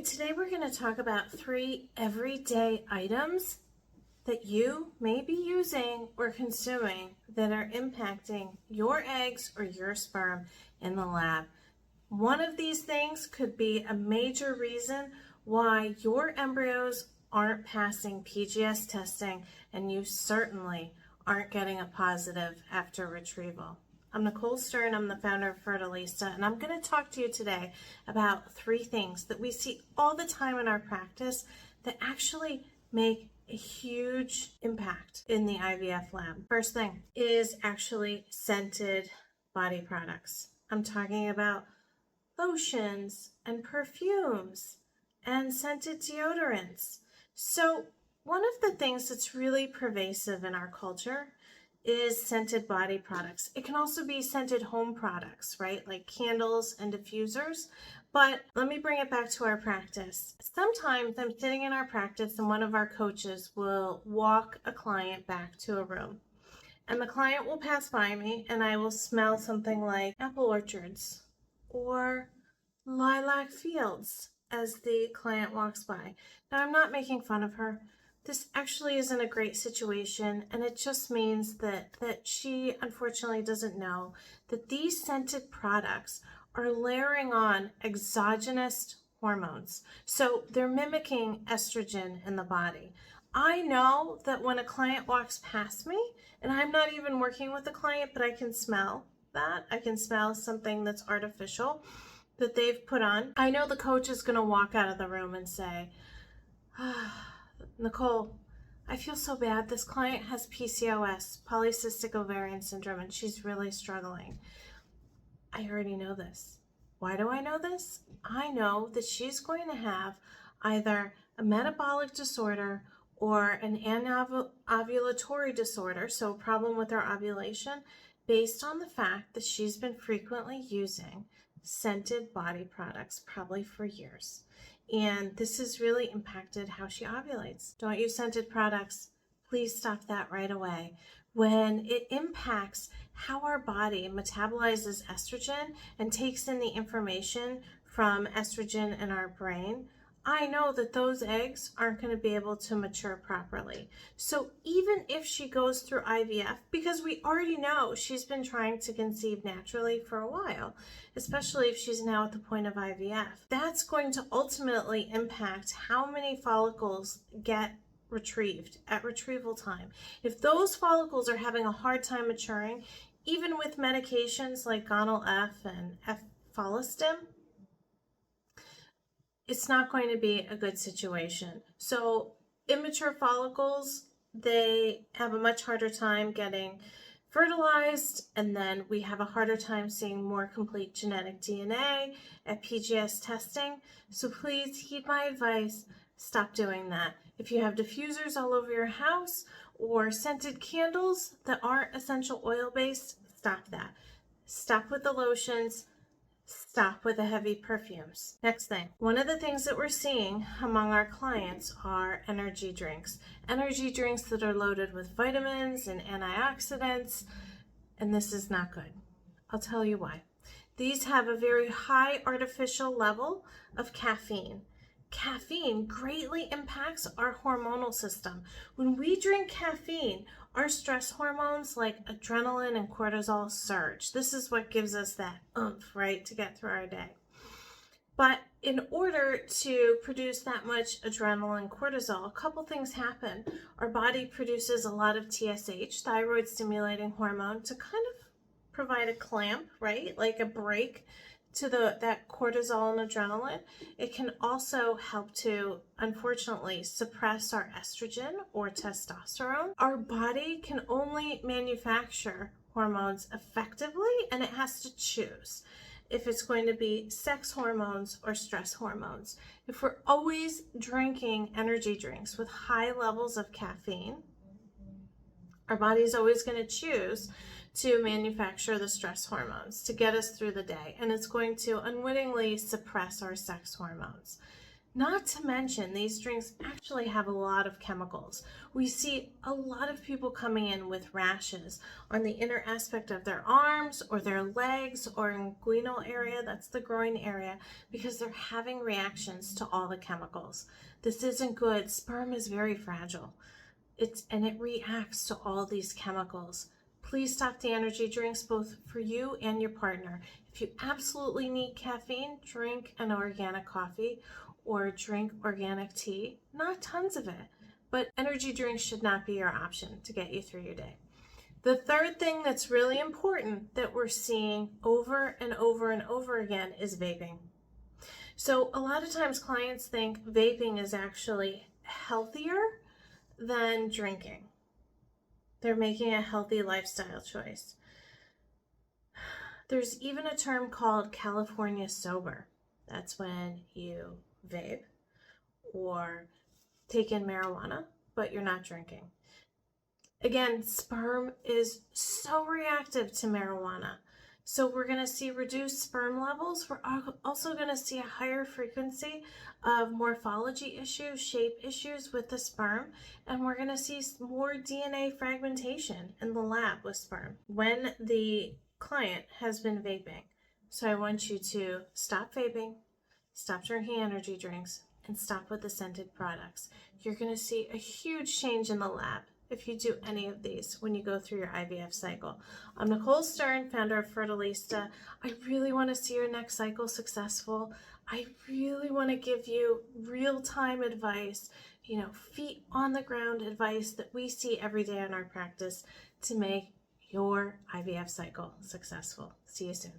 Today we're going to talk about 3 everyday items that you may be using or consuming that are impacting your eggs or your sperm in the lab. One of these things could be a major reason why your embryos aren't passing PGS testing, and you certainly aren't getting a positive after retrieval. I'm Nicole Stern, I'm the founder of Fertilista, and I'm going to talk to you today about 3 things that we see all the time in our practice that actually make a huge impact in the IVF lab. First thing is actually scented body products. I'm talking about lotions and perfumes and scented deodorants. So one of the things that's really pervasive in our culture is scented body products. It can also be scented home products, right? Like candles and diffusers. But let me bring it back to our practice. Sometimes I'm sitting in our practice and one of our coaches will walk a client back to a room. And the client will pass by me and I will smell something like apple orchards or lilac fields as the client walks by. Now, I'm not making fun of her. This actually isn't a great situation, and it just means that she unfortunately doesn't know that these scented products are layering on exogenous hormones. So they're mimicking estrogen in the body. I know that when a client walks past me, and I'm not even working with the client, but I can smell that. I can smell something that's artificial that they've put on. I know the coach is going to walk out of the room and say, Nicole, I feel so bad. This client has PCOS, polycystic ovarian syndrome, and she's really struggling. I already know this. Why do I know this? I know that she's going to have either a metabolic disorder or an anovulatory disorder, so a problem with her ovulation, based on the fact that she's been frequently using scented body products, probably for years. And this has really impacted how she ovulates. Don't use scented products. Please stop that right away. When it impacts how our body metabolizes estrogen and takes in the information from estrogen in our brain, I know that those eggs aren't going to be able to mature properly. So even if she goes through IVF, because we already know she's been trying to conceive naturally for a while, especially if she's now at the point of IVF, that's going to ultimately impact how many follicles get retrieved at retrieval time. If those follicles are having a hard time maturing, even with medications like Gonal-F and Follistim, it's not going to be a good situation. So immature follicles, they have a much harder time getting fertilized, and then we have a harder time seeing more complete genetic DNA at PGS testing. So please heed my advice, stop doing that. If you have diffusers all over your house or scented candles that aren't essential oil based, stop that. Stop with the lotions. Stop with the heavy perfumes. Next thing, one of the things that we're seeing among our clients are energy drinks. Energy drinks that are loaded with vitamins and antioxidants, and this is not good. I'll tell you why. These have a very high artificial level of caffeine. Caffeine greatly impacts our hormonal system. When we drink caffeine, our stress hormones like adrenaline and cortisol surge. This is what gives us that oomph, right, to get through our day. But in order to produce that much adrenaline and cortisol, a couple things happen. Our body produces a lot of TSH, thyroid stimulating hormone, to kind of provide a clamp, right, like a break to that cortisol and adrenaline. It can also help to, unfortunately, suppress our estrogen or testosterone. Our body can only manufacture hormones effectively, and it has to choose if it's going to be sex hormones or stress hormones. If we're always drinking energy drinks with high levels of caffeine, our body's always going to choose to manufacture the stress hormones to get us through the day, and it's going to unwittingly suppress our sex hormones. Not to mention, these drinks actually have a lot of chemicals. We see a lot of people coming in with rashes on the inner aspect of their arms or their legs or inguinal area, that's the groin area, because they're having reactions to all the chemicals. This isn't good. Sperm is very fragile. And it reacts to all these chemicals. Please stop the energy drinks, both for you and your partner. If you absolutely need caffeine, drink an organic coffee or drink organic tea. Not tons of it, but energy drinks should not be your option to get you through your day. The third thing that's really important that we're seeing over and over and over again is vaping. So a lot of times clients think vaping is actually healthier than drinking. They're making a healthy lifestyle choice. There's even a term called California sober. That's when you vape or take in marijuana, but you're not drinking. Again, sperm is so reactive to marijuana. So we're going to see reduced sperm levels. We're also going to see a higher frequency of morphology issues, shape issues with the sperm, and we're going to see more DNA fragmentation in the lab with sperm when the client has been vaping. So I want you to stop vaping, stop drinking energy drinks, and stop with the scented products. You're going to see a huge change in the lab if you do any of these when you go through your IVF cycle. I'm Nicole Stern, founder of Fertilista. I really want to see your next cycle successful. I really want to give you real-time advice, feet on the ground advice that we see every day in our practice to make your IVF cycle successful. See you soon.